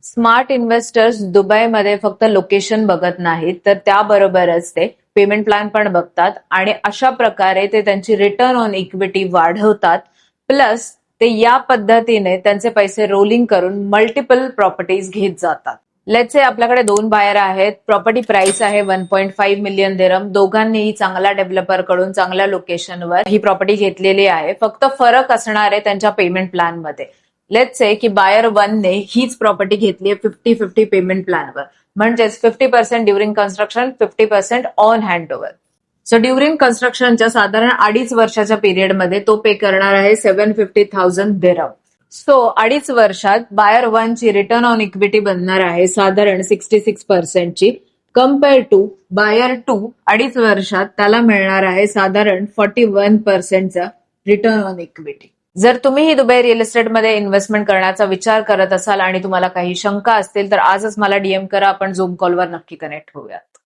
Smart investors दुबईमध्ये फक्त location बघत नाहीत, तर त्याबरोबरच ते पेमेंट प्लॅन पण बघतात आणि अशा प्रकारे ते त्यांची रिटर्न ऑन इक्विटी वाढवतात. प्लस ते या पद्धतीने त्यांचे पैसे रोलिंग करून मल्टिपल प्रॉपर्टीज घेत जातात. लेट्स से आपल्याकडे 2 बायर आहेत. प्रॉपर्टी प्राइस आहे 1.5 मिलियन दिरहम. दोघांनीही चांगल्या डेव्हलपर कडून चांगल्या लोकेशनवर ही प्रॉपर्टी घेतलेली आहे. फक्त फरक असणार आहे त्यांच्या पेमेंट प्लॅन मध्ये. लेट्स से की बायर 1 ने हीच प्रॉपर्टी घेतली आहे 50-50 पेमेंट प्लॅनवर. म्हणजेच 50% during construction, 50% on handover. So during कन्स्ट्रक्शनच्या साधारण 2.5 वर्षाच्या पिरियडमध्ये तो पे करणार आहे 750,000 दिरहम. सो 2.5 वर्षात बायर 1 ची रिटर्न ऑन इक्विटी बनणार आहे साधारण 66% ची, कम्पेअर टू बायर 2 2.5 वर्षात त्याला मिळणार आहे साधारण 41% चा रिटर्न ऑन इक्विटी. जर तुम्हीही दुबई रिअल इस्टेटमध्ये इन्व्हेस्टमेंट करण्याचा विचार करत असाल आणि तुम्हाला काही शंका असतील तर आजच मला डीएम करा. आपण झूम कॉलवर नक्की कनेक्ट होऊयात.